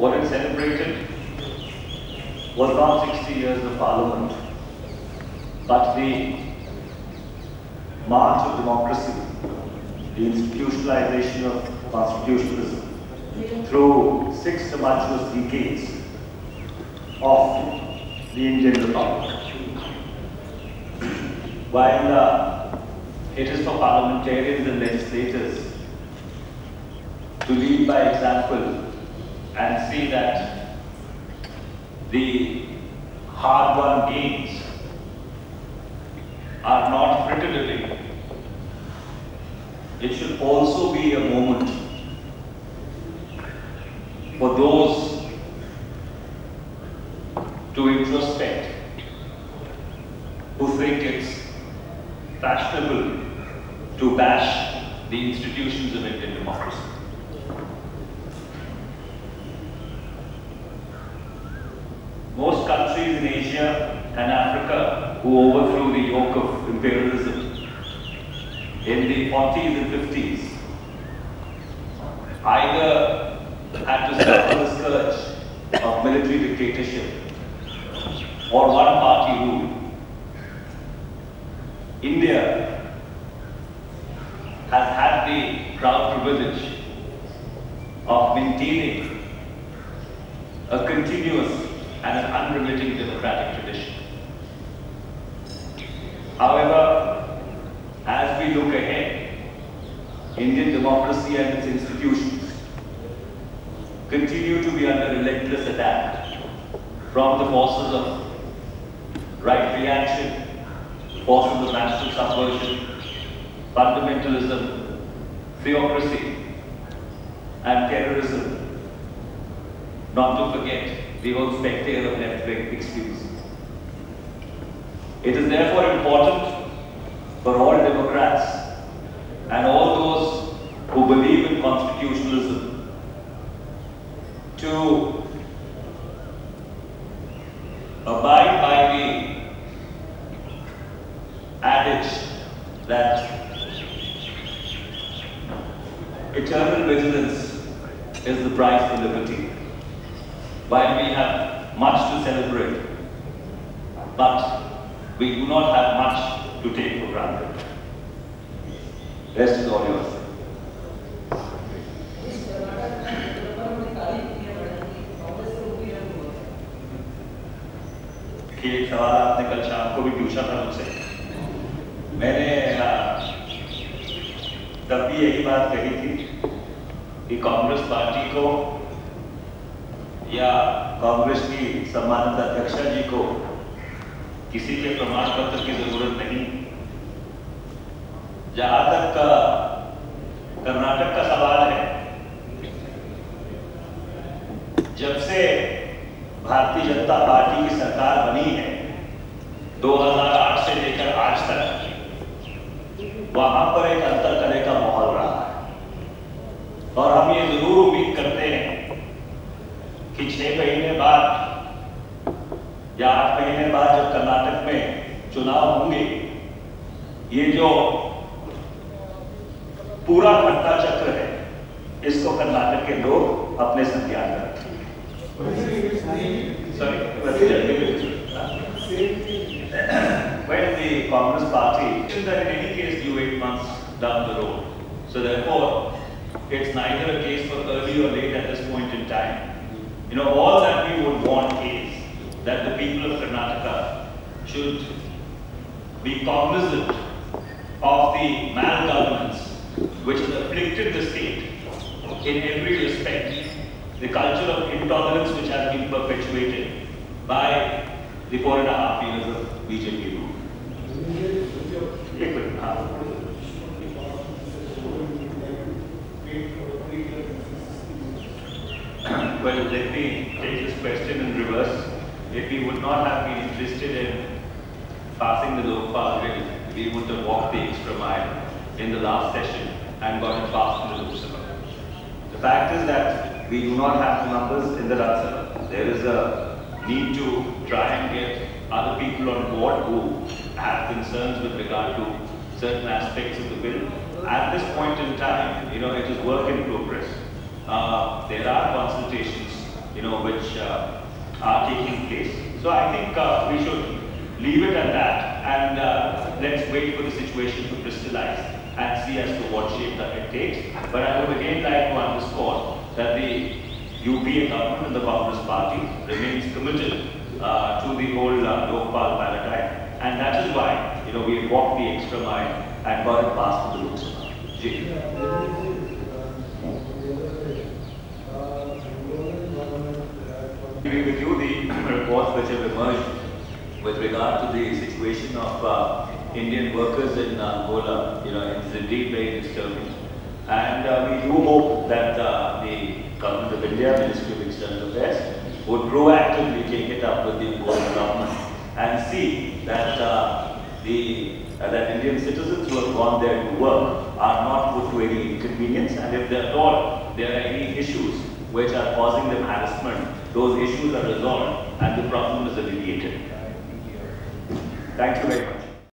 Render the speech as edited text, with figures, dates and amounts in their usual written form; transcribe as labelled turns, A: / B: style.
A: What it celebrated was not 60 years of parliament, but the march of democracy, the institutionalization of constitutionalism through 6 tumultuous decades of the Indian Republic. While it is for parliamentarians and legislators to lead by example and see that the hard-won gains are not frittered away, it should also be a moment for those to introspect, who think it's fashionable to bash the institutions of Indian democracy. Most countries in Asia and Africa who overthrew the yoke of imperialism in the 40s and 50s either had to suffer the scourge of military dictatorship or one-party rule. India has had the proud privilege of maintaining a continuous and an unremitting democratic tradition. However, as we look ahead, Indian democracy and its institutions continue to be under relentless attack from the forces of right reaction, forces of national subversion, fundamentalism, theocracy, and terrorism, not to forget the whole spectre of left-wing extremism. It is therefore important for all Democrats and all those who believe in constitutionalism to abide by the adage that eternal vigilance is the price for liberty. While we have much to celebrate, but we do not have much to take for granted. Rest is all yours. कि एक सवाल आपने कल शाम को भी पूछा था मुझसे। मैंने तब भी यही बात कही थी कि कांग्रेस पार्टी को या कांग्रेस की सम्मानित अध्यक्षा जी को किसी के प्रमाण पत्र की जरूरत नहीं। जहां तक कर्नाटक का सवाल है, जब से भारतीय जनता पार्टी की सरकार बनी है 2008 से लेकर आज तक, वहां पर एक अंतर करने का माहौल रहा है और हम ये जरूर उम्मीद करते हैं कि 6 महीने बाद या 8 महीने बाद जब कर्नाटक में चुनाव होंगे, ये जो पूरा घटना चक्र है, इसको कर्नाटक के लोग अपने संज्ञान में रखेंगे। When the Congress party, in any case due 8 months down the road, so therefore it's neither a case for early or late at this point in time. You know, all that we would want is that the people of Karnataka should be cognizant of the malgovernance which has afflicted the state in every respect, the culture of intolerance which has been perpetuated by the 4.5 years of BJP rule. Well, let me take this question in reverse. If we would not have been interested in passing the Lokpal bill, we would have walked the extra mile in the last session and got it passed in the Lok Sabha. The fact is that we do not have the numbers in the Rajya Sabha. There is a need to try and get other people on board who have concerns with regard to certain aspects of the bill. At this point in time, it is work in progress. There are consultations which are taking place. So I think we should leave it at that, and let's wait for the situation to crystallize and see as to what shape that it takes. But I would again like to underscore that the UPA government and the Congress party remains committed to the whole Lokpal paradigm, and that is why we walked the extra mile and got it passed to the Lok Sabha. I agree with you. The reports which have emerged with regard to the situation of Indian workers in Angola, is indeed very disturbing. And we do hope that the Government of India, Ministry of External Affairs, would proactively take it up with the Angolan government and see that that Indian citizens who have gone there to work are not put to any inconvenience, and if at all there are any issues which are causing them harassment, those issues are resolved and the problem is alleviated. Thank you very much.